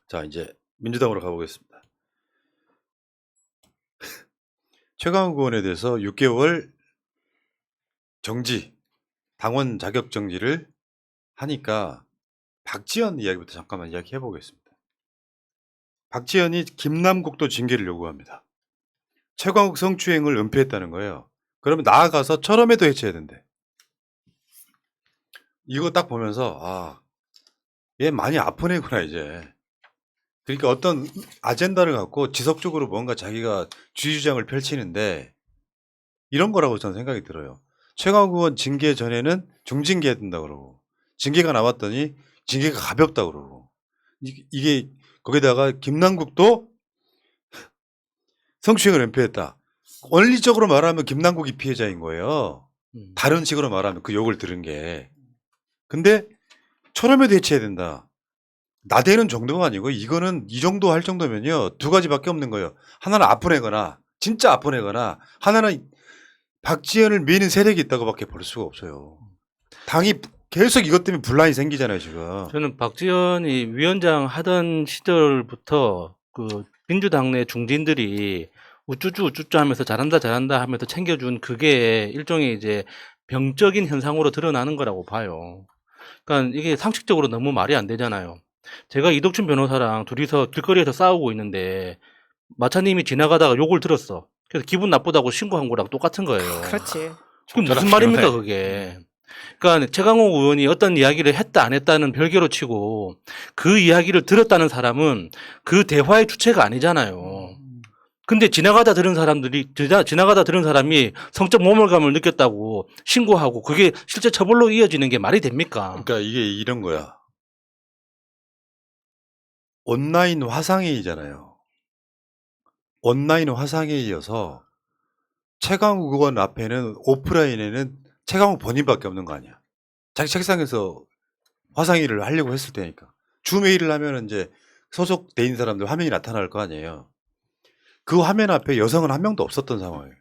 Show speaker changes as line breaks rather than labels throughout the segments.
자, 이제 민주당으로 가보겠습니다. 최강욱 의원에 대해서 6개월 정지, 당원 자격 정지를 하니까 박지원 이야기부터 잠깐만 이야기해 보겠습니다. 박지원이 김남국도 징계를 요구합니다. 최강욱 성추행을 은폐했다는 거예요. 그러면 나아가서 철험에도 해체해야 된대. 이거 딱 보면서 얘 많이 아픈 애구나 이제. 그러니까 어떤 아젠다를 갖고 지속적으로 뭔가 자기가 주의 주장을 펼치는데 이런 거라고 저는 생각이 들어요. 최강욱 의원 징계 전에는 중징계해야 된다 그러고 징계가 나왔더니 징계가 가볍다 그러고 이게 거기다가 김남국도 성추행을 은폐했다. 원리적으로 말하면 김남국이 피해자인 거예요. 다른 식으로 말하면 그 욕을 들은 게. 근데 철험에도 해체해야 된다. 나대는 정도가 아니고 이거는 이 정도 할 정도면요. 두 가지밖에 없는 거예요. 하나는 아픈 애거나 진짜 아픈 애거나 하나는 박지원을 미는 세력이 있다고밖에 볼 수가 없어요. 당이 계속 이것 때문에 분란이 생기잖아요 지금.
저는 박지원이 위원장 하던 시절부터 그 민주당 내 중진들이 우쭈쭈 하면서 잘한다 하면서 챙겨준 그게 일종의 이제 병적인 현상으로 드러나는 거라고 봐요. 그러니까 이게 상식적으로 너무 말이 안 되잖아요. 제가 이덕춘 변호사랑 둘이서 길거리에서 싸우고 있는데 마차님이 지나가다가 욕을 들었어. 그래서 기분 나쁘다고 신고한 거랑 똑같은 거예요.
그렇지.
그게 무슨 말입니까 그게. 그러니까 최강욱 의원이 어떤 이야기를 했다 안 했다는 별개로 치고 그 이야기를 들었다는 사람은 그 대화의 주체가 아니잖아요. 근데 지나가다 들은 사람이 성적 모멸감을 느꼈다고 신고하고 그게 실제 처벌로 이어지는 게 말이 됩니까?
그러니까 이게 이런 거야. 온라인 화상회의잖아요. 온라인 화상회의여서 최강욱 의원 앞에는 오프라인에는 최강욱 본인밖에 없는 거 아니야. 자기 책상에서 화상회의를 하려고 했을 테니까. 줌회의를 하면 이제 소속돼 있는 사람들 화면이 나타날 거 아니에요. 그 화면 앞에 여성은 한 명도 없었던 상황이에요.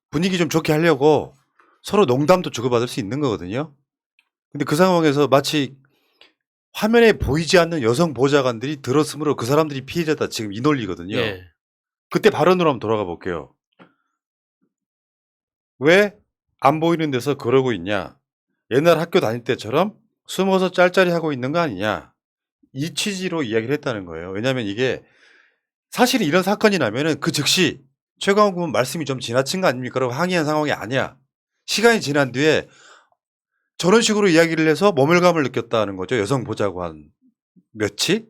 분위기 좀 좋게 하려고 서로 농담도 주고받을 수 있는 거거든요. 근데 그 상황에서 마치 화면에 보이지 않는 여성 보좌관들이 들었으므로 그 사람들이 피해자다 지금 이 논리거든요.
예.
그때 발언으로 한번 돌아가 볼게요. 왜 안 보이는 데서 그러고 있냐? 옛날 학교 다닐 때처럼 숨어서 짤짤이 하고 있는 거 아니냐? 이 취지로 이야기를 했다는 거예요. 왜냐하면 이게 사실 이런 사건이 나면은 그 즉시 최강욱 의원 말씀이 좀 지나친 거 아닙니까? 라고 항의한 상황이 아니야. 시간이 지난 뒤에 저런 식으로 이야기를 해서 모멸감을 느꼈다는 거죠. 여성 보자고 한 며칠?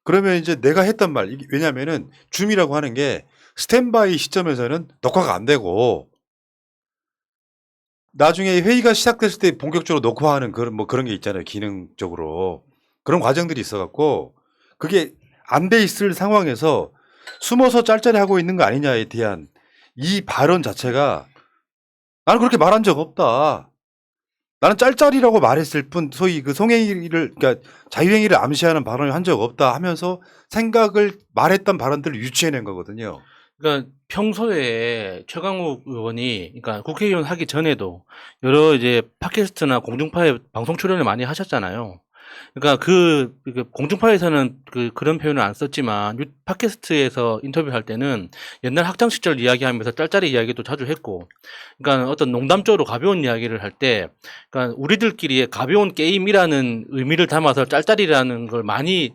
그러면 이제 내가 했던 말, 왜냐면은 줌이라고 하는 게 스탠바이 시점에서는 녹화가 안 되고 나중에 회의가 시작됐을 때 본격적으로 녹화하는 그런 게 있잖아요. 기능적으로. 그런 과정들이 있어갖고 그게 안 돼 있을 상황에서 숨어서 짤짤이 하고 있는 거 아니냐에 대한 이 발언 자체가 나는 그렇게 말한 적 없다. 나는 짤짤이라고 말했을 뿐 소위 그 성행위를 그러니까 자유행위를 암시하는 발언을 한 적 없다 하면서 생각을 말했던 발언들을 유추해낸 거거든요.
그러니까 평소에 최강욱 의원이 그러니까 국회의원 하기 전에도 여러 이제 팟캐스트나 공중파에 방송 출연을 많이 하셨잖아요. 그러니까 그 공중파에서는 그런 표현을 안 썼지만 팟캐스트에서 인터뷰할 때는 옛날 학창 시절 이야기하면서 짤짤이 이야기도 자주 했고, 그러니까 어떤 농담적으로 가벼운 이야기를 할 때, 그러니까 우리들끼리의 가벼운 게임이라는 의미를 담아서 짤짤이라는 걸 많이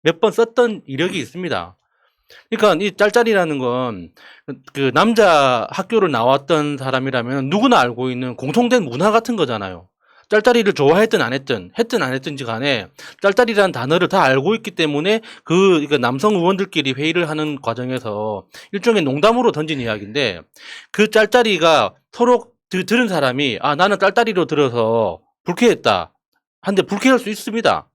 몇 번 썼던 이력이 있습니다. 그러니까 이 짤짤이라는 건 그 남자 학교를 나왔던 사람이라면 누구나 알고 있는 공통된 문화 같은 거잖아요. 짤짤이를 좋아했든 안 했든지 간에 짤짤이라는 단어를 다 알고 있기 때문에 그러니까 남성 의원들끼리 회의를 하는 과정에서 일종의 농담으로 던진 이야기인데 그 짤짤이가 서로 들은 사람이 나는 짤짤이로 들어서 불쾌했다. 한데 불쾌할 수 있습니다.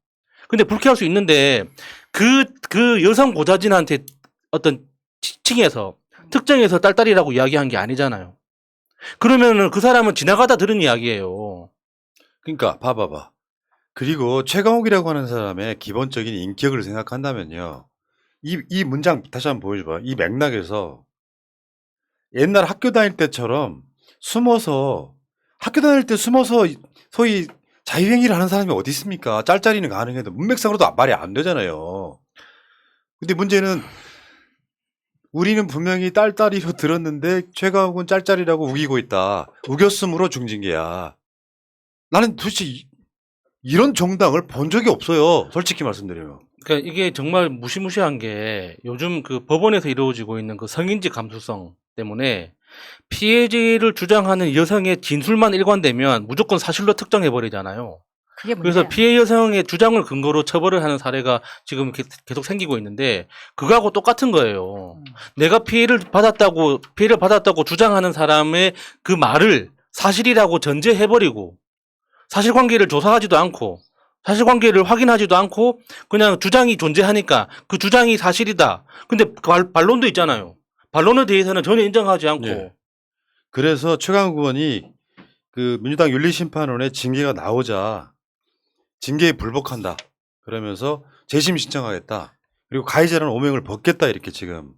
근데 불쾌할 수 있는데 그 여성 보좌진한테 어떤 층에서 특정해서 딸딸이라고 이야기한 게 아니잖아요. 그러면은 그 사람은 지나가다 들은 이야기예요.
그러니까 봐봐봐. 그리고 최강욱이라고 하는 사람의 기본적인 인격을 생각한다면요. 이 문장 다시 한번 보여줘봐. 이 맥락에서 옛날 학교 다닐 때처럼 학교 다닐 때 숨어서 소위 자유행위를 하는 사람이 어디 있습니까? 짤짤이는 가능해도 문맥상으로도 말이 안 되잖아요. 근데 문제는 우리는 분명히 딸딸이로 들었는데 최강욱은 짤짤이라고 우기고 있다. 우겼으므로 중징계야. 나는 도대체 이런 정당을 본 적이 없어요. 솔직히 말씀드리면.
그러니까 이게 정말 무시무시한 게 요즘 그 법원에서 이루어지고 있는 그 성인지 감수성 때문에 피해자를 주장하는 여성의 진술만 일관되면 무조건 사실로 특정해 버리잖아요.
그게
그래서
문제야.
피해 여성의 주장을 근거로 처벌을 하는 사례가 지금 계속 생기고 있는데 그거하고 똑같은 거예요. 내가 피해를 받았다고 주장하는 사람의 그 말을 사실이라고 전제해 버리고 사실관계를 조사하지도 않고 사실관계를 확인하지도 않고 그냥 주장이 존재하니까 그 주장이 사실이다. 근데 반론도 있잖아요. 반론에 대해서는 전혀 인정하지 않고
예. 그래서 최강욱 의원이 그 민주당 윤리심판원의 징계가 나오자 징계에 불복한다. 그러면서 재심 신청하겠다. 그리고 가해자는 오명을 벗겠다. 이렇게 지금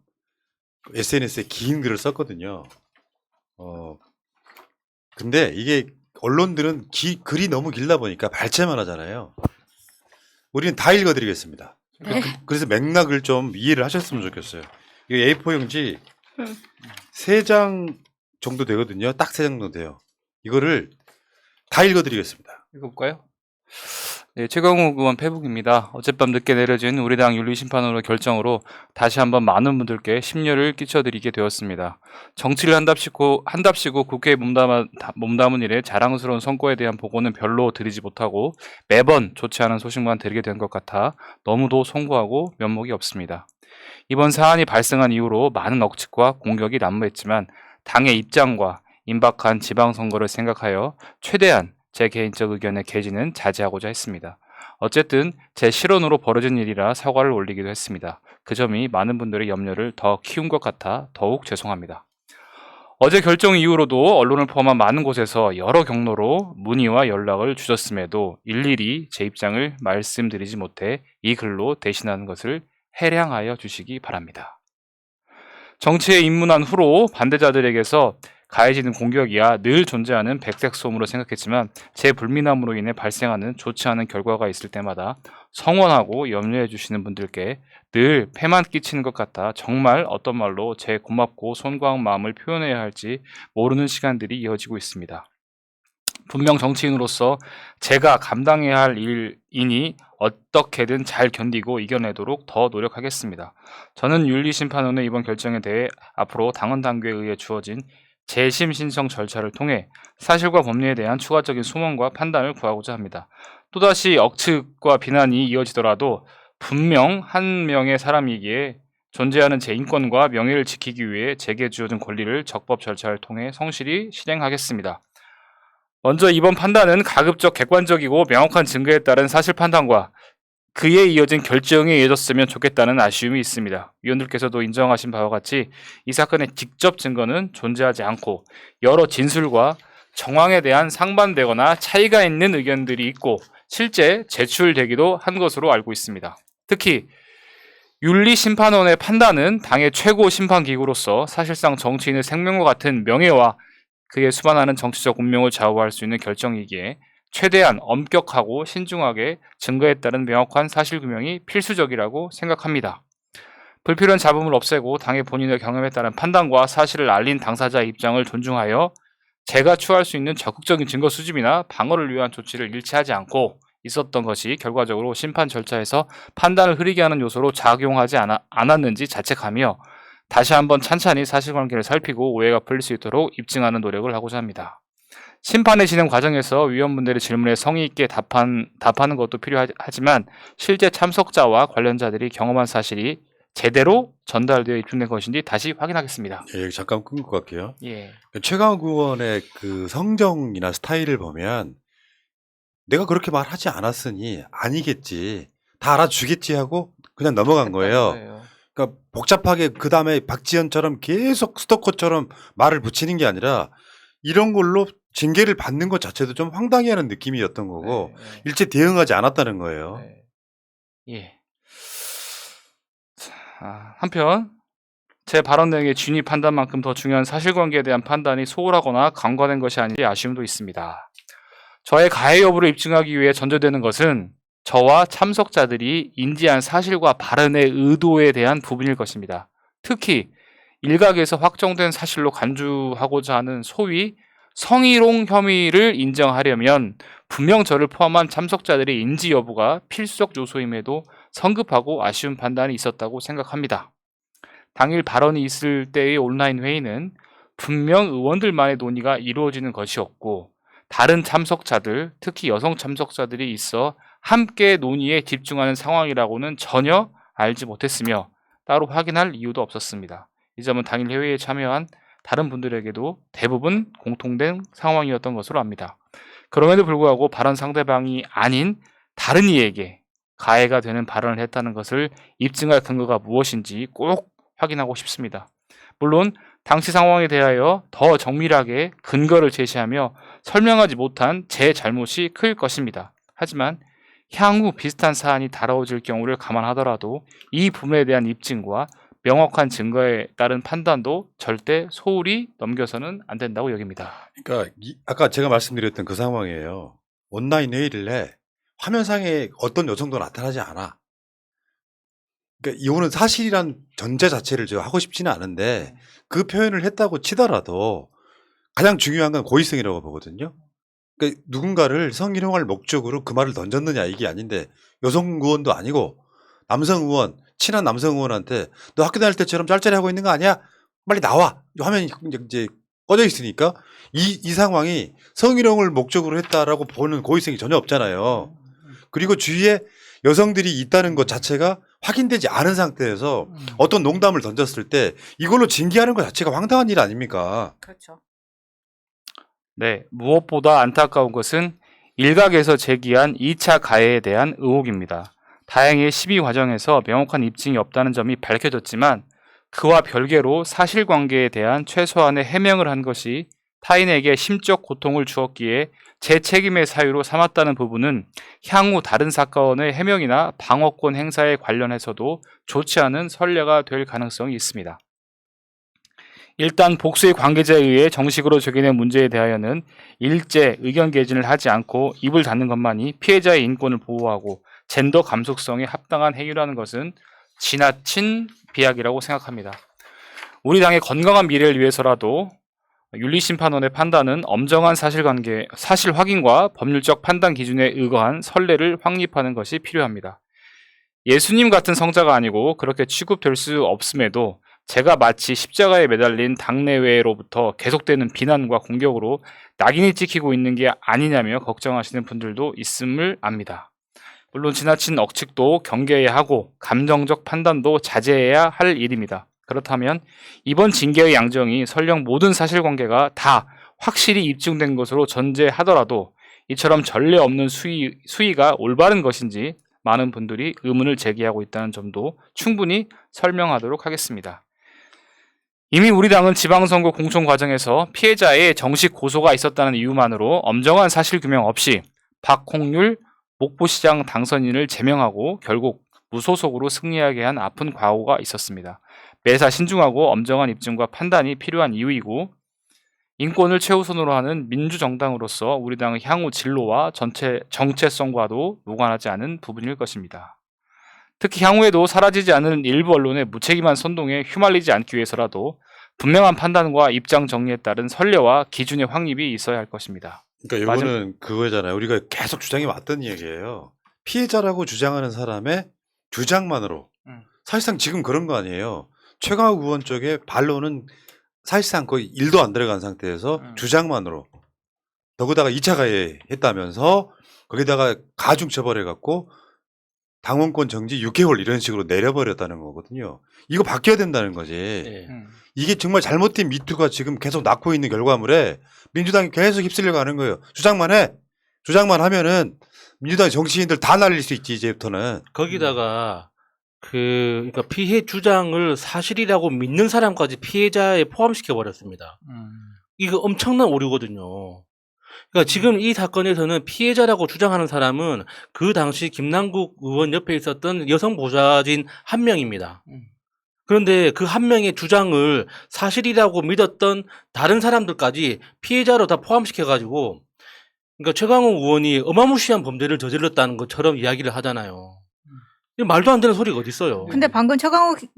SNS에 긴 글을 썼거든요. 근데 이게 언론들은 글이 너무 길다 보니까 발췌만 하잖아요. 우리는 다 읽어드리겠습니다.
네.
그래서 맥락을 좀 이해를 하셨으면 좋겠어요. 이거 A4 용지 3장 정도 되거든요. 딱 3장 정도 돼요. 이거를 다 읽어드리겠습니다.
읽어볼까요? 네, 최강욱 의원 페북입니다. 어젯밤 늦게 내려진 우리 당 윤리심판원의 결정으로 다시 한번 많은 분들께 심려를 끼쳐드리게 되었습니다. 정치를 한답시고 국회에 몸담은 일에 자랑스러운 성과에 대한 보고는 별로 드리지 못하고 매번 좋지 않은 소식만 드리게 된 것 같아 너무도 송구하고 면목이 없습니다. 이번 사안이 발생한 이후로 많은 억측과 공격이 난무했지만 당의 입장과 임박한 지방선거를 생각하여 최대한 제 개인적 의견의 개진은 자제하고자 했습니다. 어쨌든 제 실언으로 벌어진 일이라 사과를 올리기도 했습니다. 그 점이 많은 분들의 염려를 더 키운 것 같아 더욱 죄송합니다. 어제 결정 이후로도 언론을 포함한 많은 곳에서 여러 경로로 문의와 연락을 주셨음에도 일일이 제 입장을 말씀드리지 못해 이 글로 대신하는 것을 해량하여 주시기 바랍니다. 정치에 입문한 후로 반대자들에게서 가해지는 공격이야 늘 존재하는 백색 소음으로 생각했지만 제 불민함으로 인해 발생하는 좋지 않은 결과가 있을 때마다 성원하고 염려해 주시는 분들께 늘 폐만 끼치는 것 같아 정말 어떤 말로 제 고맙고 손광 마음을 표현해야 할지 모르는 시간들이 이어지고 있습니다. 분명 정치인으로서 제가 감당해야 할 일이니 어떻게든 잘 견디고 이겨내도록 더 노력하겠습니다. 저는 윤리심판원의 이번 결정에 대해 앞으로 당헌 당규에 의해 주어진 재심 신청 절차를 통해 사실과 법리에 대한 추가적인 소명과 판단을 구하고자 합니다. 또다시 억측과 비난이 이어지더라도 분명 한 명의 사람이기에 존재하는 제 인권과 명예를 지키기 위해 제게 주어진 권리를 적법 절차를 통해 성실히 실행하겠습니다. 먼저 이번 판단은 가급적 객관적이고 명확한 증거에 따른 사실 판단과 그에 이어진 결정에 이어졌으면 좋겠다는 아쉬움이 있습니다. 위원들께서도 인정하신 바와 같이 이 사건의 직접 증거는 존재하지 않고 여러 진술과 정황에 대한 상반되거나 차이가 있는 의견들이 있고 실제 제출되기도 한 것으로 알고 있습니다. 특히 윤리심판원의 판단은 당의 최고 심판기구로서 사실상 정치인의 생명과 같은 명예와 그에 수반하는 정치적 운명을 좌우할 수 있는 결정이기에 최대한 엄격하고 신중하게 증거에 따른 명확한 사실규명이 필수적이라고 생각합니다. 불필요한 잡음을 없애고 당의 본인의 경험에 따른 판단과 사실을 알린 당사자의 입장을 존중하여 제가 추구할 수 있는 적극적인 증거 수집이나 방어를 위한 조치를 일치하지 않고 있었던 것이 결과적으로 심판 절차에서 판단을 흐리게 하는 요소로 작용하지 않았는지 자책하며 다시 한번 찬찬히 사실관계를 살피고 오해가 풀릴 수 있도록 입증하는 노력을 하고자 합니다. 심판의 진행 과정에서 위원분들의 질문에 성의 있게 답하는 것도 필요하지만 실제 참석자와 관련자들이 경험한 사실이 제대로 전달되어 입증된 것인지 다시 확인하겠습니다.
예, 잠깐 끊고 갈게요.
예.
최강욱 의원의 그 성정이나 스타일을 보면 내가 그렇게 말하지 않았으니 아니겠지, 다 알아주겠지 하고 그냥 넘어간 거예요. 그러니까 복잡하게 그 다음에 박지현처럼 계속 스토커처럼 말을 붙이는 게 아니라 이런 걸로 징계를 받는 것 자체도 좀 황당해하는 느낌이었던 거고 일체 대응하지 않았다는 거예요.
예. 한편 제 발언 등의 진위 판단만큼 더 중요한 사실관계에 대한 판단이 소홀하거나 간과된 것이 아닌지 아쉬움도 있습니다. 저의 가해 여부를 입증하기 위해 전제되는 것은 저와 참석자들이 인지한 사실과 발언의 의도에 대한 부분일 것입니다. 특히 일각에서 확정된 사실로 간주하고자 하는 소위 성희롱 혐의를 인정하려면 분명 저를 포함한 참석자들의 인지 여부가 필수적 요소임에도 성급하고 아쉬운 판단이 있었다고 생각합니다. 당일 발언이 있을 때의 온라인 회의는 분명 의원들만의 논의가 이루어지는 것이었고 다른 참석자들, 특히 여성 참석자들이 있어 함께 논의에 집중하는 상황이라고는 전혀 알지 못했으며 따로 확인할 이유도 없었습니다. 이 점은 당일 회의에 참여한 다른 분들에게도 대부분 공통된 상황이었던 것으로 압니다. 그럼에도 불구하고 발언 상대방이 아닌 다른 이에게 가해가 되는 발언을 했다는 것을 입증할 근거가 무엇인지 꼭 확인하고 싶습니다. 물론 당시 상황에 대하여 더 정밀하게 근거를 제시하며 설명하지 못한 제 잘못이 클 것입니다. 하지만 향후 비슷한 사안이 다뤄질 경우를 감안하더라도 이 부분에 대한 입증과 명확한 증거에 따른 판단도 절대 소홀히 넘겨서는 안 된다고 여깁니다.
그러니까 아까 제가 말씀드렸던 그 상황이에요. 온라인 회의를 해. 화면상에 어떤 여성도 나타나지 않아. 그러니까 이거는 사실이란 전제 자체를 제가 하고 싶지는 않은데 그 표현을 했다고 치더라도 가장 중요한 건 고의성이라고 보거든요. 그러니까 누군가를 성희롱할 목적으로 그 말을 던졌느냐 이게 아닌데 여성 의원도 아니고 남성 의원, 친한 남성 의원한테 너 학교 다닐 때처럼 짤짤이 하고 있는 거 아니야? 빨리 나와. 화면이 이제 꺼져 있으니까 이 상황이 성희롱을 목적으로 했다라고 보는 고의성이 전혀 없잖아요. 그리고 주위에 여성들이 있다는 것 자체가 확인되지 않은 상태에서 어떤 농담을 던졌을 때 이걸로 징계하는 것 자체가 황당한 일 아닙니까?
그렇죠.
네, 무엇보다 안타까운 것은 일각에서 제기한 2차 가해에 대한 의혹입니다. 다행히 심의 과정에서 명확한 입증이 없다는 점이 밝혀졌지만 그와 별개로 사실관계에 대한 최소한의 해명을 한 것이 타인에게 심적 고통을 주었기에 제 책임의 사유로 삼았다는 부분은 향후 다른 사건의 해명이나 방어권 행사에 관련해서도 좋지 않은 선례가 될 가능성이 있습니다. 일단 복수의 관계자에 의해 정식으로 제기된 문제에 대하여는 일제 의견 개진을 하지 않고 입을 닫는 것만이 피해자의 인권을 보호하고 젠더 감수성에 합당한 행위라는 것은 지나친 비약이라고 생각합니다. 우리 당의 건강한 미래를 위해서라도 윤리심판원의 판단은 엄정한 사실 확인과 법률적 판단 기준에 의거한 선례를 확립하는 것이 필요합니다. 예수님 같은 성자가 아니고 그렇게 취급될 수 없음에도 제가 마치 십자가에 매달린 당내외로부터 계속되는 비난과 공격으로 낙인이 찍히고 있는 게 아니냐며 걱정하시는 분들도 있음을 압니다. 물론 지나친 억측도 경계해야 하고 감정적 판단도 자제해야 할 일입니다. 그렇다면 이번 징계의 양정이 설령 모든 사실관계가 다 확실히 입증된 것으로 전제하더라도 이처럼 전례 없는 수위가 올바른 것인지 많은 분들이 의문을 제기하고 있다는 점도 충분히 설명하도록 하겠습니다. 이미 우리 당은 지방선거 공천 과정에서 피해자의 정식 고소가 있었다는 이유만으로 엄정한 사실규명 없이 박홍률 목포시장 당선인을 제명하고 결국 무소속으로 승리하게 한 아픈 과오가 있었습니다. 매사 신중하고 엄정한 입증과 판단이 필요한 이유이고 인권을 최우선으로 하는 민주정당으로서 우리 당의 향후 진로와 정체성과도 무관하지 않은 부분일 것입니다. 특히 향후에도 사라지지 않는 일부 언론의 무책임한 선동에 휘말리지 않기 위해서라도 분명한 판단과 입장 정리에 따른 선례와 기준의 확립이 있어야 할 것입니다.
그러니까 이거는 그거잖아요. 우리가 계속 주장해 왔던 얘기예요. 피해자라고 주장하는 사람의 주장만으로 사실상 지금 그런 거 아니에요. 최강욱 의원 쪽에 반론은 사실상 거의 1도 안 들어간 상태에서 주장만으로 더구다가 2차 가해 했다면서 거기다가 가중 처벌해갖고 당원권 정지 6개월 이런 식으로 내려버렸다는 거거든요. 이거 바뀌어야 된다는 거지.
네.
이게 정말 잘못된 미투가 지금 계속 낳고 있는 결과물에 민주당이 계속 휩쓸려고 하는 거예요. 주장만 해. 주장만 하면은 민주당 정치인들 다 날릴 수 있지 이제부터는.
거기다가 그러니까 피해 주장을 사실이라고 믿는 사람까지 피해자에 포함시켜 버렸습니다. 이거 엄청난 오류거든요. 그러니까 지금 이 사건에서는 피해자라고 주장하는 사람은 그 당시 김남국 의원 옆에 있었던 여성 보좌진 한 명입니다. 그런데 그 한 명의 주장을 사실이라고 믿었던 다른 사람들까지 피해자로 다 포함시켜가지고 그러니까 최강욱 의원이 어마무시한 범죄를 저질렀다는 것처럼 이야기를 하잖아요. 이게 말도 안 되는 소리가 어디 있어요.
근데 방금 최강욱이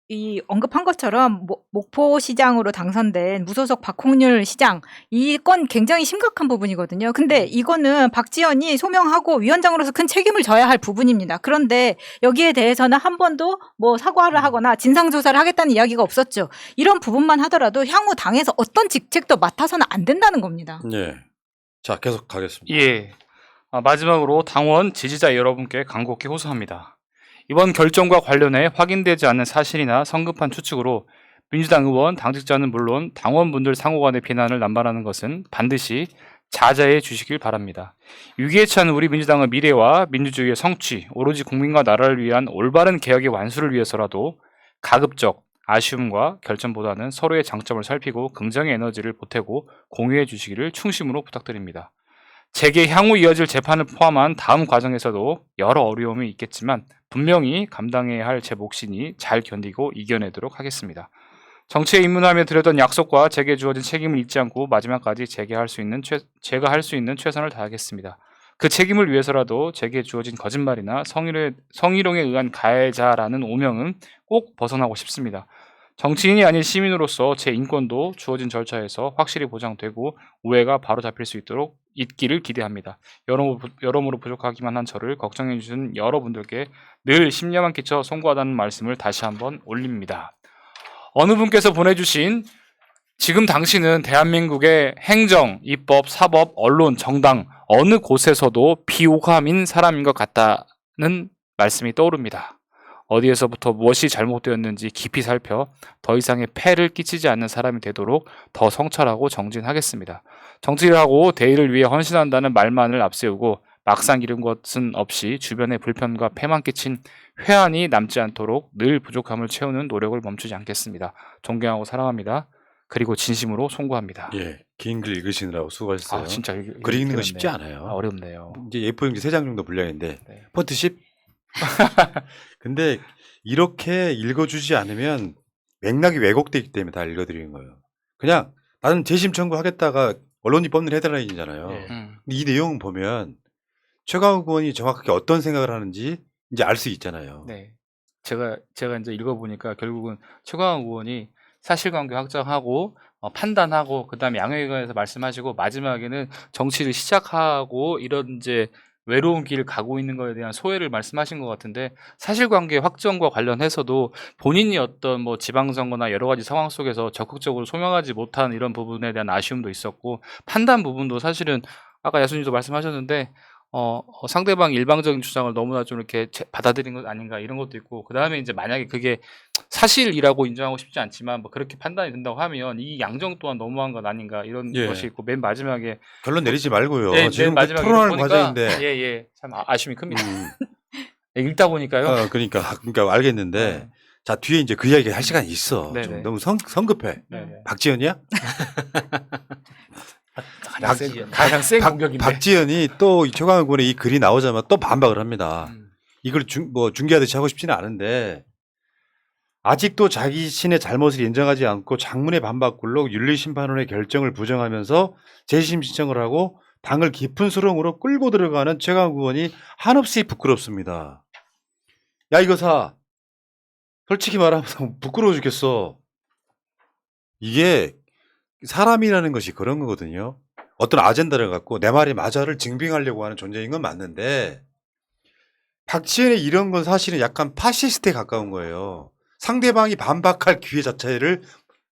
이 언급한 것처럼 목포시장으로 당선된 무소속 박홍률 시장 이 건 굉장히 심각한 부분이거든요. 근데 이거는 박지원이 소명하고 위원장으로서 큰 책임을 져야 할 부분입니다. 그런데 여기에 대해서는 한 번도 뭐 사과를 하거나 진상조사를 하겠다는 이야기가 없었죠. 이런 부분만 하더라도 향후 당에서 어떤 직책도 맡아서는 안 된다는 겁니다.
예. 자, 계속 가겠습니다.
예. 마지막으로 당원 지지자 여러분께 간곡히 호소합니다. 이번 결정과 관련해 확인되지 않는 사실이나 성급한 추측으로 민주당 의원, 당직자는 물론 당원분들 상호간의 비난을 남발하는 것은 반드시 자제해 주시길 바랍니다. 위기에 처한 우리 민주당의 미래와 민주주의의 성취, 오로지 국민과 나라를 위한 올바른 개혁의 완수를 위해서라도 가급적 아쉬움과 결점보다는 서로의 장점을 살피고 긍정의 에너지를 보태고 공유해 주시기를 충심으로 부탁드립니다. 재계 향후 이어질 재판을 포함한 다음 과정에서도 여러 어려움이 있겠지만 분명히 감당해야 할 제 몫이니 잘 견디고 이겨내도록 하겠습니다. 정치에 입문하며 드렸던 약속과 제게 주어진 책임을 잊지 않고 마지막까지 제가 할 수 있는 최선을 다하겠습니다. 그 책임을 위해서라도 제게 주어진 거짓말이나 성희롱에 의한 가해자라는 오명은 꼭 벗어나고 싶습니다. 정치인이 아닌 시민으로서 제 인권도 주어진 절차에서 확실히 보장되고 오해가 바로 잡힐 수 있기를 기대합니다. 여러모로 부족하기만 한 저를 걱정해 주신 여러분들께 늘 심려만 끼쳐 송구하다는 말씀을 다시 한번 올립니다. 어느 분께서 보내주신 지금 당신은 대한민국의 행정, 입법, 사법, 언론, 정당 어느 곳에서도 비호감인 사람인 것 같다는 말씀이 떠오릅니다. 어디에서부터 무엇이 잘못되었는지 깊이 살펴 더 이상의 폐를 끼치지 않는 사람이 되도록 더 성찰하고 정진하겠습니다. 정치를 하고 대의를 위해 헌신한다는 말만을 앞세우고 막상 이룬 것은 없이 주변의 불편과 폐만 끼친 회한이 남지 않도록 늘 부족함을 채우는 노력을 멈추지 않겠습니다. 존경하고 사랑합니다. 그리고 진심으로 송구합니다.
예. 긴 글 읽으시느라고 수고하셨어요.
진짜
글 읽는 거 쉽지 않아요.
어렵네요.
이제 A4용지 3장 정도 분량인데
네.
폰트 10? 근데 이렇게 읽어주지 않으면 맥락이 왜곡되기 때문에 다 읽어드리는 거예요. 그냥 나는 재심 청구하겠다가 언론이 뽑는 헤드라인이잖아요.
네.
근데 이 내용 보면 최강욱 의원이 정확하게 어떤 생각을 하는지 이제 알 수 있잖아요.
네. 제가 이제 읽어보니까 결국은 최강욱 의원이 사실관계 확정하고 판단하고 그다음에 양형에 관해서 말씀하시고 마지막에는 정치를 시작하고 이런 이제 외로운 길을 가고 있는 것에 대한 소회를 말씀하신 것 같은데 사실관계 확정과 관련해서도 본인이 어떤 뭐 지방선거나 여러 가지 상황 속에서 적극적으로 소명하지 못한 이런 부분에 대한 아쉬움도 있었고 판단 부분도 사실은 아까 야수님도 말씀하셨는데 상대방 일방적인 주장을 너무나 좀 이렇게 받아들인 것 아닌가 이런 것도 있고 그 다음에 이제 만약에 그게 사실이라고 인정하고 싶지 않지만 뭐 그렇게 판단이 된다고 하면 이 양정 또한 너무한 것 아닌가 이런
예.
것이 있고 맨 마지막에
결론 내리지 말고요.
네,
지금
맨 마지막에
토론하는
보니까
과정인데.
예예 참 아쉬움이 큽니다. 읽다 보니까요.
그러니까 알겠는데
네.
자 뒤에 이제 그 이야기 할 시간이 있어.
네네.
좀 너무 성급해.
네네.
박지현이야?
가장 센
박-
공격인데.
박지현이 또 최강욱 의원의 이 글이 나오자마자 또 반박을 합니다.
음.
이걸 중계하듯이 하고 싶지는 않은데 아직도 자신의 잘못을 인정하지 않고 장문의 반박글로 윤리심판원의 결정을 부정하면서 재심 신청을 하고 당을 깊은 수렁으로 끌고 들어가는 최강욱 의원이 한없이 부끄럽습니다. 야 이거 솔직히 말하면 부끄러워 죽겠어. 이게 사람이라는 것이 그런 거거든요. 어떤 아젠다를 갖고 내 말이 맞아를 증빙하려고 하는 존재인 건 맞는데 박지현의 이런 건 사실은 약간 파시스트에 가까운 거예요. 상대방이 반박할 기회 자체를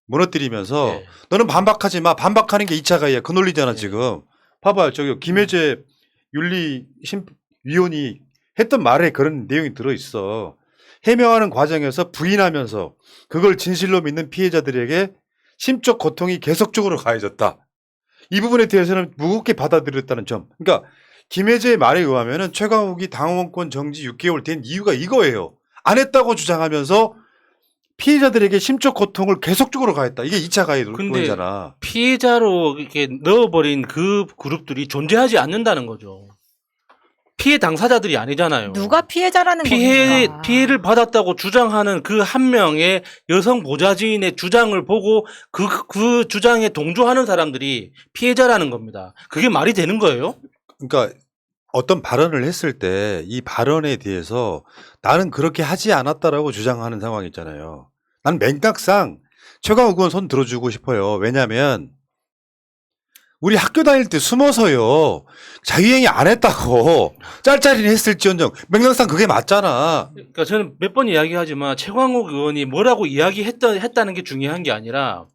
무너뜨리면서
네.
너는 반박하지 마. 반박하는 게 2차 가해야 그 논리잖아
네.
지금. 봐봐요. 저기 김혜재 윤리위원이 했던 말에 그런 내용이 들어있어. 해명하는 과정에서 부인하면서 그걸 진실로 믿는 피해자들에게 심적 고통이 계속적으로 가해졌다. 이 부분에 대해서는 무겁게 받아들였다는 점. 그러니까 김혜재의 말에 의하면 최강욱이 당원권 정지 6개월 된 이유가 이거예요. 안 했다고 주장하면서 피해자들에게 심적 고통을 계속적으로 가했다. 이게 2차 가해
근데
논리잖아.
피해자로 이렇게 넣어버린 그 그룹들이 존재하지 않는다는 거죠. 피해 당사자들이 아니잖아요.
누가 피해자라는 겁니까?
피해를 받았다고 주장하는 그 한 명의 여성 보좌진의 주장을 보고 그 주장에 동조하는 사람들이 피해자라는 겁니다. 그게 말이 되는 거예요?
그러니까 어떤 발언을 했을 때 이 발언에 대해서 나는 그렇게 하지 않았다라고 주장하는 상황이 있잖아요. 난 맥락상 최강욱 의원 손 들어주고 싶어요. 왜냐하면 우리 학교 다닐 때 숨어서요 자유행위 안 했다고 짤짤이는 했을지언정 맥락상 그게 맞잖아.
그러니까 저는 몇 번 이야기하지만 최광욱 의원이 뭐라고 했다는 게 중요한 게 아니라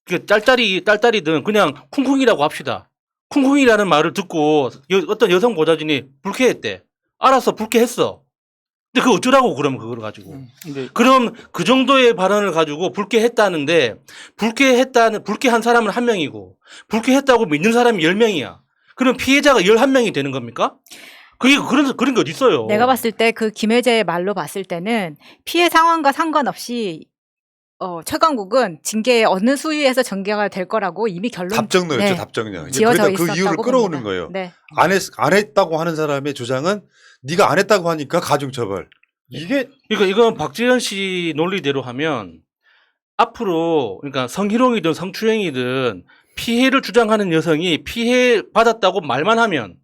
그 딸딸이든 그냥 쿵쿵이라고 합시다. 쿵쿵이라는 말을 듣고 어떤 여성 보좌진이 불쾌했대. 알았어, 불쾌했어. 근데 그거 어쩌라고 그러면 그걸 가지고.
근데
그럼 그 정도의 발언을 가지고 불쾌했다는데 불쾌한 사람은 한 명이고 불쾌했다고 믿는 사람이 10명이야. 그럼 피해자가 11명이 되는 겁니까? 그게 그런 게 어디 있어요?
내가 봤을 때 그 김혜재의 말로 봤을 때는 피해 상황과 상관없이 최강욱은 징계의 어느 수위에서 전개가 될 거라고 이미
답정너였죠.
네.
답정너. 이제
지어져
그러니까 그
있었다고
이유를 끌어오는
봅니다.
거예요.
네.
안 했다고 하는 사람의 주장은 네가 안 했다고 하니까 가중처벌. 이게
그러니까 이건 박지현 씨 논리대로 하면 앞으로 그러니까 성희롱이든 성추행이든 피해를 주장하는 여성이 피해 받았다고 말만 하면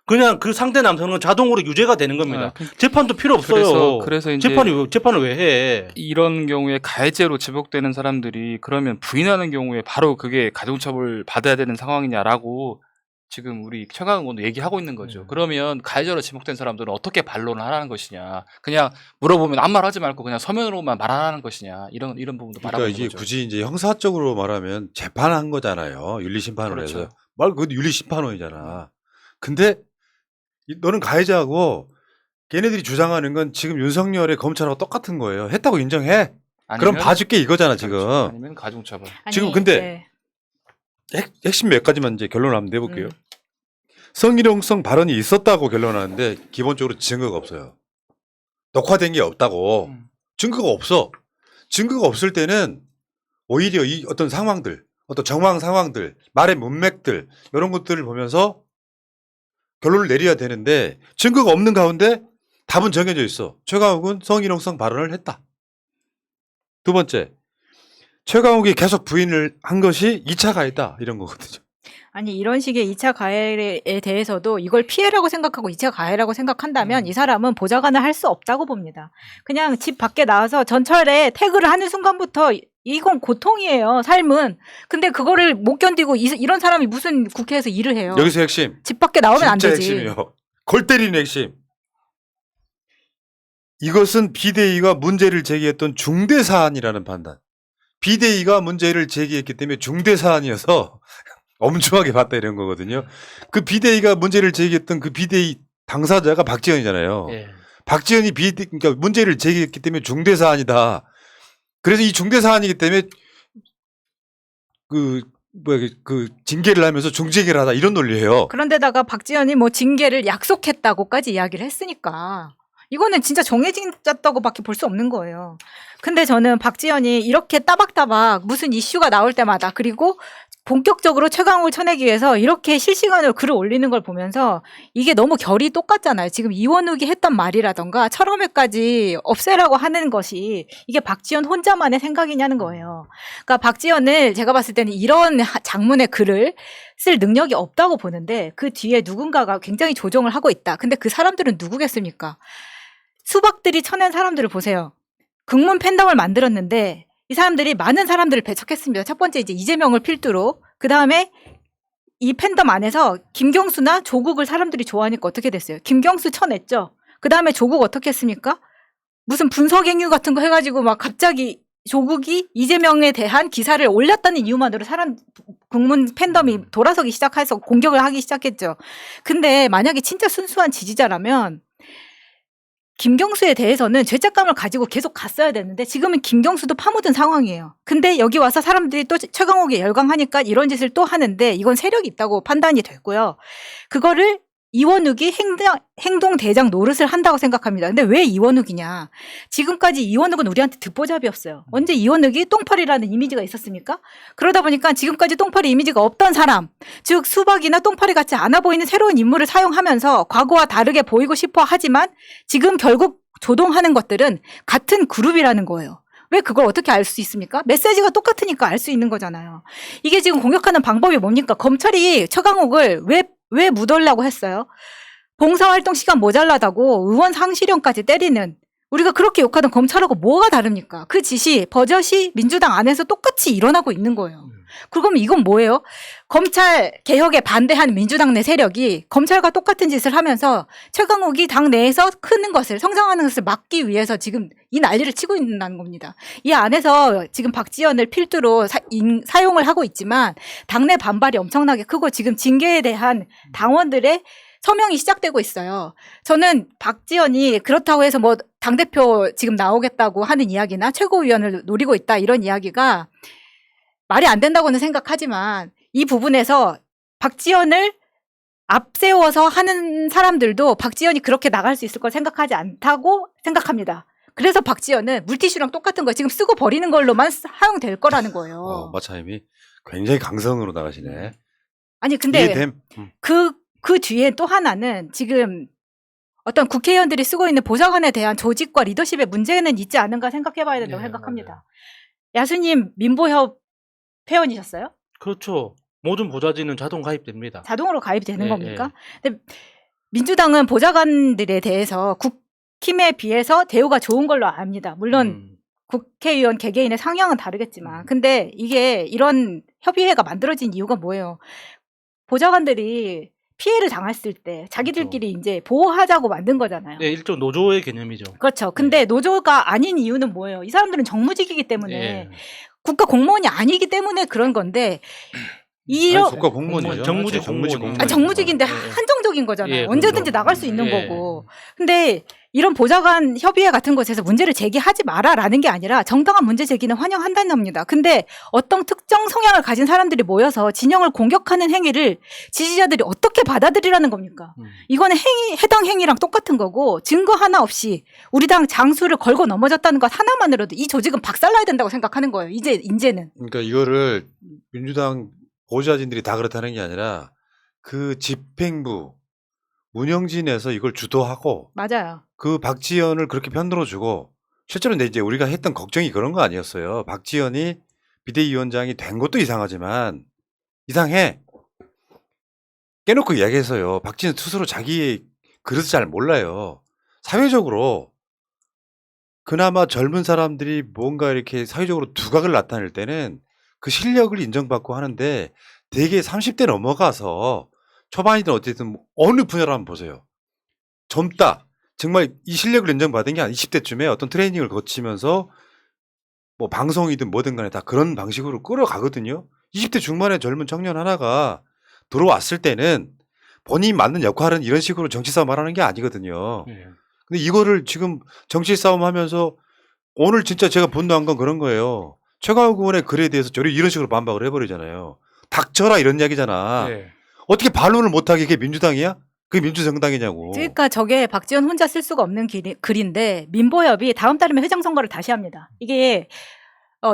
그냥 그 상대 남성은 자동으로 유죄가 되는 겁니다. 재판도 필요 없어요.
그래서 이제
재판을 왜 해?
이런 경우에 가해죄로 지목되는 사람들이 그러면 부인하는 경우에 바로 그게 가중처벌 받아야 되는 상황이냐라고 지금 우리 최강욱 의원도 얘기하고 있는 거죠. 그러면 가해자로 지목된 사람들은 어떻게 반론을 하라는 것이냐. 그냥 물어보면 아무 말 하지 말고 그냥 서면으로만 말하라는 것이냐. 이런 부분도 말하고
그러니까
있는
이게
거죠.
굳이 이제 형사적으로 말하면 재판한 거잖아요. 윤리심판으로 해서.
그렇죠.
그것도 윤리심판원이잖아. 근데 너는 가해자하고 걔네들이 주장하는 건 지금 윤석열의 검찰하고 똑같은 거예요. 했다고 인정해. 그럼
아니면-
봐줄게 이거잖아 지금.
그렇죠. 아니면 가중처벌.
지금 근데 핵심 몇 가지만 이제 결론을 한번 내볼게요. 성희롱성 발언이 있었다고 결론하는데 기본적으로 증거가 없어요. 녹화된 게 없다고. 증거가 없어. 증거가 없을 때는 오히려 이 어떤 상황들, 어떤 정황 상황들, 말의 문맥들 이런 것들을 보면서 결론을 내려야 되는데 증거가 없는 가운데 답은 정해져 있어. 최강욱은 성희롱성 발언을 했다. 두 번째, 최강욱이 계속 부인을 한 것이 2차 가해다 이런 거거든요.
아니 이런 식의 2차 가해에 대해서도 이걸 피해라고 생각하고 2차 가해라고 생각한다면 이 사람은 보좌관을 할 수 없다고 봅니다. 그냥 집 밖에 나와서 전철에 태그를 하는 순간부터 이건 고통이에요. 삶은. 근데 그거를 못 견디고 이런 사람이 무슨 국회에서 일을 해요.
여기서 핵심.
집 밖에 나오면 안
진짜
되지.
핵심이요. 골 때리는 핵심. 이것은 비대위가 문제를 제기했던 중대 사안이라는 판단. 비대위가 문제를 제기했기 때문에 중대 사안이어서 엄중하게 봤다 이런 거거든요. 그 비대위가 문제를 제기했던 그 비대위 당사자가 박지원이잖아요.
예.
박지원이 그러니까 문제를 제기했기 때문에 중대 사안이다. 그래서 이 중대 사안이기 때문에 그 징계를 하면서 중징계를 하다 이런 논리예요.
그런데다가 박지원이 뭐 징계를 약속했다고까지 이야기를 했으니까 이거는 진짜 정해졌다고밖에 볼 수 없는 거예요. 근데 저는 박지원이 이렇게 따박따박 무슨 이슈가 나올 때마다 그리고 본격적으로 최강욱을 쳐내기 위해서 이렇게 실시간으로 글을 올리는 걸 보면서 이게 너무 결이 똑같잖아요. 지금 이원욱이 했던 말이라던가 철험회까지 없애라고 하는 것이 이게 박지원 혼자만의 생각이냐는 거예요. 그러니까 박지원을 제가 봤을 때는 이런 장문의 글을 쓸 능력이 없다고 보는데 그 뒤에 누군가가 굉장히 조정을 하고 있다. 근데 그 사람들은 누구겠습니까? 수박들이 쳐낸 사람들을 보세요. 극문 팬덤을 만들었는데 이 사람들이 많은 사람들을 배척했습니다. 첫 번째 이제 이재명을 필두로. 그 다음에 이 팬덤 안에서 김경수나 조국을 사람들이 좋아하니까 어떻게 됐어요? 김경수 쳐냈죠. 그 다음에 조국 어떻게 했습니까? 무슨 분석행위 같은 거 해가지고 막 갑자기 조국이 이재명에 대한 기사를 올렸다는 이유만으로 국문 팬덤이 돌아서기 시작해서 공격을 하기 시작했죠. 근데 만약에 진짜 순수한 지지자라면 김경수에 대해서는 죄책감을 가지고 계속 갔어야 되는데 지금은 김경수도 파묻은 상황이에요. 근데 여기 와서 사람들이 또 최강욱에 열광하니까 이런 짓을 또 하는데 이건 세력이 있다고 판단이 됐고요. 그거를 이원욱이 행동 대장 노릇을 한다고 생각합니다. 근데 왜 이원욱이냐? 지금까지 이원욱은 우리한테 듣보잡이었어요. 언제 이원욱이 똥파리라는 이미지가 있었습니까? 그러다 보니까 지금까지 똥파리 이미지가 없던 사람, 즉 수박이나 똥파리 같지 않아 보이는 새로운 인물을 사용하면서 과거와 다르게 보이고 싶어 하지만 지금 결국 조동하는 것들은 같은 그룹이라는 거예요. 왜 그걸 어떻게 알 수 있습니까? 메시지가 똑같으니까 알 수 있는 거잖아요. 이게 지금 공격하는 방법이 뭡니까? 검찰이 최강욱을 왜 묻으려고 했어요? 봉사활동 시간 모자라다고 의원 상실형까지 때리는, 우리가 그렇게 욕하던 검찰하고 뭐가 다릅니까? 그 짓이 버젓이 민주당 안에서 똑같이 일어나고 있는 거예요. 그럼 이건 뭐예요? 검찰 개혁에 반대하는 민주당 내 세력이 검찰과 똑같은 짓을 하면서 최강욱이 당 내에서 크는 것을, 성장하는 것을 막기 위해서 지금 이 난리를 치고 있는 겁니다. 이 안에서 지금 박지원을 필두로 사용을 하고 있지만 당내 반발이 엄청나게 크고 지금 징계에 대한 당원들의 서명이 시작되고 있어요. 저는 박지원이 그렇다고 해서 뭐 당대표 지금 나오겠다고 하는 이야기나 최고위원을 노리고 있다 이런 이야기가 말이 안 된다고는 생각하지만 이 부분에서 박지원을 앞세워서 하는 사람들도 박지원이 그렇게 나갈 수 있을 걸 생각하지 않다고 생각합니다. 그래서 박지원은 물티슈랑 똑같은 거 지금 쓰고 버리는 걸로만 사용될 거라는 거예요.
마차님이 굉장히 강성으로 나가시네.
아니 근데
이해됨.
그 뒤에 또 하나는 지금 어떤 국회의원들이 쓰고 있는 보좌관에 대한 조직과 리더십의 문제는 있지 않은가 생각해 봐야 된다고 생각합니다. 야수님 민보협 회원이셨어요?
그렇죠. 모든 보좌진은 자동 가입됩니다.
자동으로 가입이 되는 겁니까? 근데 민주당은 보좌관들에 대해서 국힘에 비해서 대우가 좋은 걸로 압니다. 물론 국회의원 개개인의 성향은 다르겠지만 근데 이게 이런 협의회가 만들어진 이유가 뭐예요? 보좌관들이 피해를 당했을 때 자기들끼리 이제 보호하자고 만든 거잖아요.
네, 일종 노조의 개념이죠.
그렇죠. 근데 노조가 아닌 이유는 뭐예요? 이 사람들은 정무직이기 때문에 국가 공무원이 아니기 때문에 그런 건데
국가 공무원이죠.
정무직 공무원.
정무직인데 한정적인 거잖아요. 언제든지 나갈 수 있는
예.
거고. 근데 이런 보좌관 협의회 같은 곳에서 문제를 제기하지 마라라는 게 아니라 정당한 문제 제기는 환영한다는 겁니다. 근데 어떤 특정 성향을 가진 사람들이 모여서 진영을 공격하는 행위를 지지자들이 어떻게 받아들이라는 겁니까? 이거는 해당 행위랑 똑같은 거고 증거 하나 없이 우리 당 장수를 걸고 넘어졌다는 것 하나만으로도 이 조직은 박살나야 된다고 생각하는 거예요. 이제는.
그러니까 이거를 민주당 보좌진들이 다 그렇다는 게 아니라 그 집행부 운영진에서 이걸 주도하고
맞아요.
그 박지원을 그렇게 편들어 주고 실제로 이제 우리가 했던 걱정이 그런 거 아니었어요. 박지원이 비대위원장이 된 것도 이상하지만 이상해. 깨놓고 이야기해서요. 박지원 스스로 자기 그릇을 잘 몰라요. 사회적으로 그나마 젊은 사람들이 뭔가 이렇게 사회적으로 두각을 나타낼 때는 그 실력을 인정받고 하는데 되게 30대 넘어가서 초반이든 어쨌든 어느 분야로 한번 보세요. 젊다. 정말 이 실력을 인정받은 게 한 20대쯤에 어떤 트레이닝을 거치면서 뭐 방송이든 뭐든 간에 다 그런 방식으로 끌어가거든요. 20대 중반의 젊은 청년 하나가 들어왔을 때는 본인이 맡는 역할은 이런 식으로 정치 싸움 하라는 게 아니거든요. 근데 이거를 지금 정치 싸움 하면서 오늘 진짜 제가 분노한 건 그런 거예요. 최강욱 의원의 글에 대해서 이런 식으로 반박을 해버리잖아요. 닥쳐라 이런 이야기잖아.
네.
어떻게 반론을 못하게 그게 민주당이야? 그게 민주정당이냐고.
그러니까 저게 박지원 혼자 쓸 수가 없는 글인데 민보협이 다음 달이면 회장 선거를 다시 합니다. 이게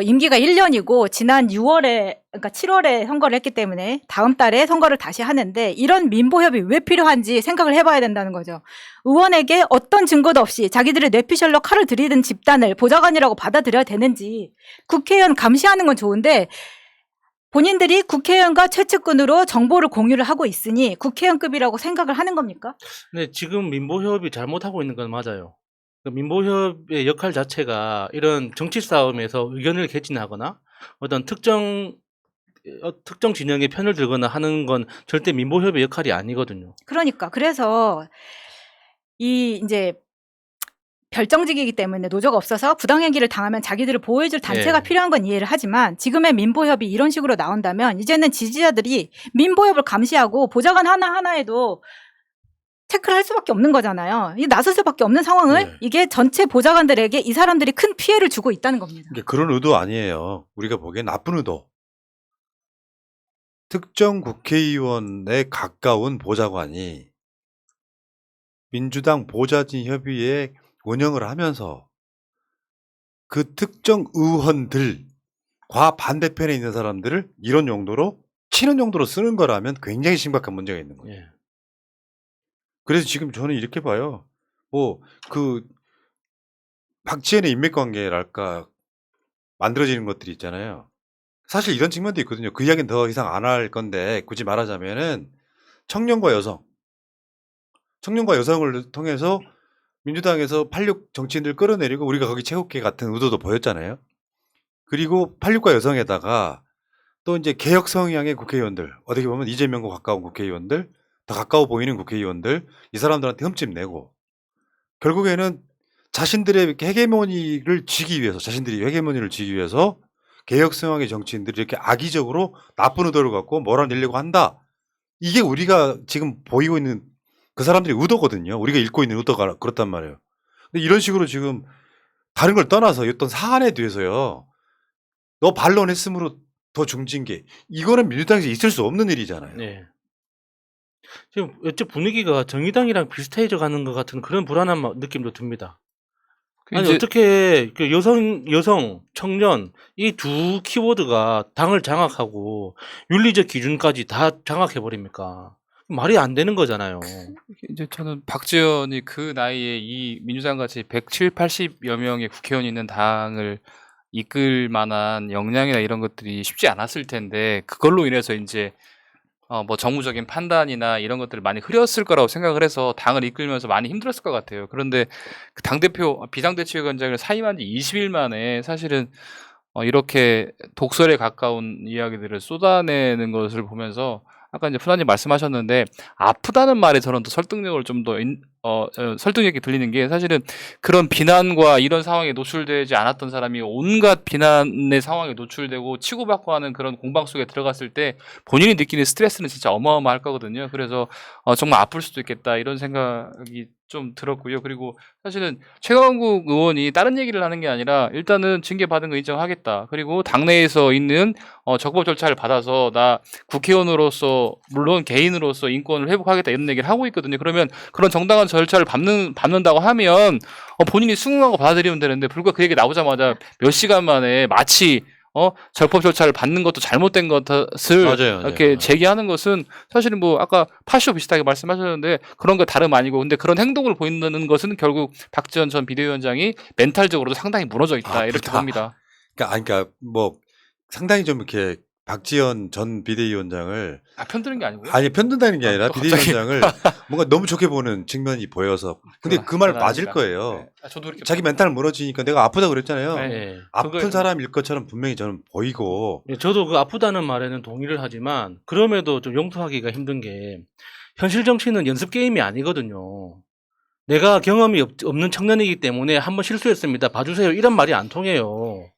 임기가 1년이고 지난 6월에 그러니까 7월에 선거를 했기 때문에 다음 달에 선거를 다시 하는데 이런 민보협이 왜 필요한지 생각을 해봐야 된다는 거죠. 의원에게 어떤 증거도 없이 자기들의 뇌피셜로 칼을 들이든 집단을 보좌관이라고 받아들여야 되는지 국회의원 감시하는 건 좋은데 본인들이 국회의원과 최측근으로 정보를 공유를 하고 있으니 국회의원급이라고 생각을 하는 겁니까?
근데 지금 민보협이 잘못하고 있는 건 맞아요. 그 민보협의 역할 자체가 이런 정치 싸움에서 의견을 개진하거나 어떤 특정 진영의 편을 들거나 하는 건 절대 민보협의 역할이 아니거든요.
그러니까 그래서 이 이제 별정직이기 때문에 노조가 없어서 부당행위를 당하면 자기들을 보호해줄 단체가 필요한 건 이해를 하지만 지금의 민보협이 이런 식으로 나온다면 이제는 지지자들이 민보협을 감시하고 보좌관 하나하나에도 체크를 할 수밖에 없는 거잖아요. 이 나설 수밖에 없는 상황을 이게 전체 보좌관들에게 이 사람들이 큰 피해를 주고 있다는 겁니다.
이게 그런 의도 아니에요. 우리가 보기엔 나쁜 의도. 특정 국회의원에 가까운 보좌관이 민주당 보좌진 협의회 운영을 하면서 그 특정 의원들과 반대편에 있는 사람들을 이런 용도로 치는 용도로 쓰는 거라면 굉장히 심각한 문제가 있는 거예요.
예.
그래서 지금 저는 이렇게 봐요. 뭐 그 박지원의 인맥관계랄까 만들어지는 것들이 있잖아요. 사실 이런 측면도 있거든요. 그 이야기는 더 이상 안 할 건데 굳이 말하자면은 청년과 여성을 통해서 민주당에서 86 정치인들 끌어내리고 우리가 거기 채우게 같은 의도도 보였잖아요. 그리고 86과 여성에다가 또 이제 개혁 성향의 국회의원들, 어떻게 보면 이재명과 가까운 국회의원들, 더 가까워 보이는 국회의원들, 이 사람들한테 흠집 내고 결국에는 자신들의 헤게모니를 쥐기 위해서 개혁 성향의 정치인들이 이렇게 악의적으로 나쁜 의도를 갖고 몰아내려고 한다. 이게 우리가 지금 보이고 있는 그 사람들의 의도거든요. 우리가 읽고 있는 의도가 그렇단 말이에요. 근데 이런 식으로 지금 다른 걸 떠나서 어떤 사안에 대해서요. 너 반론했으므로 더 중징계. 이거는 민주당에서 있을 수 없는 일이잖아요.
네. 지금 어째 분위기가 정의당이랑 비슷해져 가는 것 같은 그런 불안한 느낌도 듭니다. 아니
이제
어떻게 그 여성, 청년 이 두 키워드가 당을 장악하고 윤리적 기준까지 다 장악해 버립니까? 말이 안 되는 거잖아요.
이제 저는 박지원이 그 나이에 이 민주당 같이 170, 80여 명의 국회의원이 있는 당을 이끌 만한 역량이나 이런 것들이 쉽지 않았을 텐데 그걸로 인해서 이제 뭐 정무적인 판단이나 이런 것들을 많이 흐렸을 거라고 생각을 해서 당을 이끌면서 많이 힘들었을 것 같아요. 그런데 그 당대표 비상대책위원장을 사임한 지 20일 만에 사실은 이렇게 독설에 가까운 이야기들을 쏟아내는 것을 보면서 아까 이제 푸나님 말씀하셨는데 아프다는 말에 저는 더 설득력을 좀 더 설득력이 들리는 게 사실은 그런 비난과 이런 상황에 노출되지 않았던 사람이 온갖 비난의 상황에 노출되고 치고받고 하는 그런 공방 속에 들어갔을 때 본인이 느끼는 스트레스는 진짜 어마어마할 거거든요. 그래서 정말 아플 수도 있겠다 이런 생각이 좀 들었고요. 그리고 사실은 최강욱 의원이 다른 얘기를 하는 게 아니라 일단은 징계 받은 거 인정하겠다. 그리고 당내에서 있는 적법 절차를 받아서 나 국회의원으로서 물론 개인으로서 인권을 회복하겠다 이런 얘기를 하고 있거든요. 그러면 그런 정당한 절차를 밟는다고 하면 본인이 수긍하고 받아들이면 되는데 불과 그 얘기 나오자마자 몇 시간 만에 마치 적법 절차를 받는 것도 잘못된 것을
맞아요.
이렇게 제기하는 것은 사실은 뭐 아까 파쇼 비슷하게 말씀하셨는데 그런 거 다름 아니고 근데 그런 행동을 보이는 것은 결국 박지원 전 비대위원장이 멘탈적으로도 상당히 무너져 있다 이렇게
아프다.
봅니다.
그러니까 뭐 상당히 좀 이렇게 박지원 전 비대위원장을
편드는 게 아니고요.
아니 편든다는 게 아니라
또 갑자기.
비대위원장을 뭔가 너무 좋게 보는 측면이 보여서 근데 그 말 맞을 거예요.
네. 저도 이렇게
자기 멘탈 무너지니까 내가 아프다 그랬잖아요.
네.
아픈 사람일 것처럼 분명히 저는 보이고
예, 저도 그 아프다는 말에는 동의를 하지만 그럼에도 좀 용서하기가 힘든 게 현실 정치는 연습 게임이 아니거든요. 내가 경험이 없는 청년이기 때문에 한번 실수했습니다. 봐주세요. 이런 말이 안 통해요.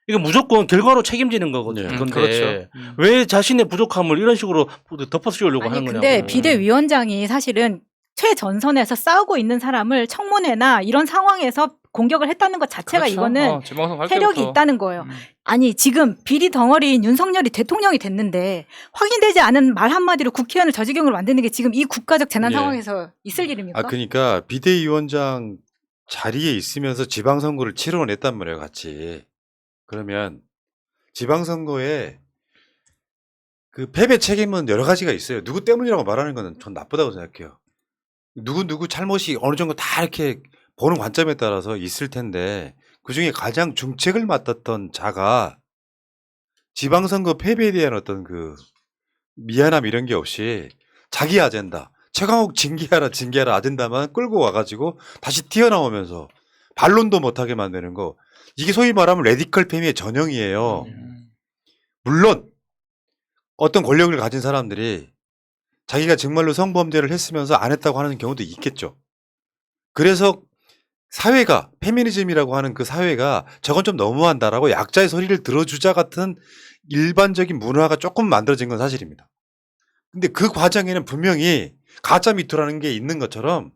이거 무조건 결과로 책임지는 거거든요.
네.
건데
그렇죠.
왜 자신의 부족함을 이런 식으로 덮어 씌우려고
아니
하는 거냐고.
근데 비대위원장이 사실은 최전선에서 싸우고 있는 사람을 청문회나 이런 상황에서 공격을 했다는 것 자체가
그렇죠.
이거는
재방송 할
세력이
때부터.
있다는 거예요. 아니 지금 비리 덩어리인 윤석열이 대통령이 됐는데 확인되지 않은 말 한마디로 국회의원을 저 지경으로 만드는 게 지금 이 국가적 재난
예.
상황에서 있을 일입니까?
그러니까 비대위원장 자리에 있으면서 지방선거를 치러냈단 말이에요, 같이. 그러면 지방선거에 그 패배 책임은 여러 가지가 있어요. 누구 때문이라고 말하는 거는 전 나쁘다고 생각해요. 누구 잘못이 어느 정도 다 이렇게 보는 관점에 따라서 있을 텐데 그중에 가장 중책을 맡았던 자가 지방선거 패배에 대한 어떤 그 미안함 이런 게 없이 자기 아젠다, 최강욱 징계하라 아젠다만 끌고 와가지고 다시 튀어나오면서 반론도 못하게 만드는 거, 이게 소위 말하면 레디컬 페미의 전형이에요. 물론 어떤 권력을 가진 사람들이 자기가 정말로 성범죄를 했으면서 안 했다고 하는 경우도 있겠죠. 그래서 사회가, 페미니즘이라고 하는 그 사회가 저건 좀 너무한다라고 약자의 소리를 들어주자 같은 일반적인 문화가 조금 만들어진 건 사실입니다. 근데 그 과정에는 분명히 가짜 미투라는 게 있는 것처럼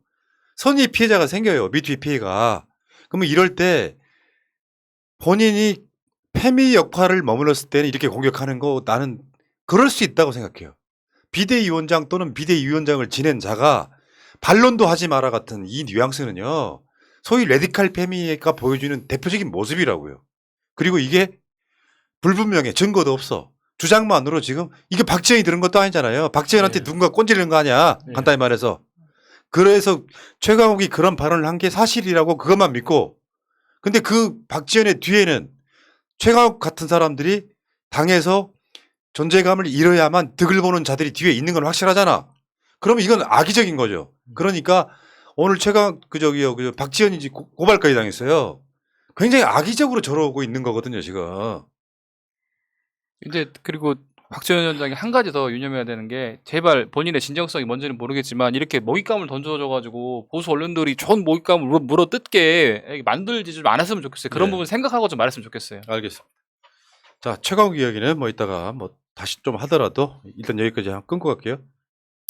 선의 피해자가 생겨요. 미투의 피해가. 그러면 이럴 때 본인이 페미 역할을 머물렀을 때는 이렇게 공격하는 거 나는 그럴 수 있다고 생각해요. 비대위원장 또는 비대위원장을 지낸 자가 반론도 하지 마라 같은 이 뉘앙스는요. 소위 레디칼 페미가 보여주는 대표적인 모습이라고요. 그리고 이게 불분명해. 증거도 없어. 주장만으로 지금 이게 박지원이 들은 것도 아니잖아요. 박지원한테
네.
누군가 꼰지르는 거 아니야.
네.
간단히 말해서. 그래서 최강욱이 그런 발언을 한 게 사실이라고 그것만 믿고 근데 그 박지원의 뒤에는 최강욱 같은 사람들이 당에서 존재감을 잃어야만 득을 보는 자들이 뒤에 있는 건 확실하잖아. 그러면 이건 악의적인 거죠. 그러니까 오늘 그 박지원이 고발까지 당했어요. 굉장히 악의적으로 저러고 있는 거거든요, 지금.
이제 그리고 박지원 위원장이 한 가지 더 유념해야 되는 게 제발 본인의 진정성이 뭔지는 모르겠지만 이렇게 먹잇감을 던져줘가지고 보수 언론들이 좋은 먹잇감을 물어뜯게 만들지 좀 않았으면 좋겠어요. 그런
네.
부분 생각하고 좀 말했으면 좋겠어요.
알겠습니다. 자, 최강욱 이야기는 뭐 이따가 뭐 다시 좀 하더라도 일단 여기까지 끊고 갈게요.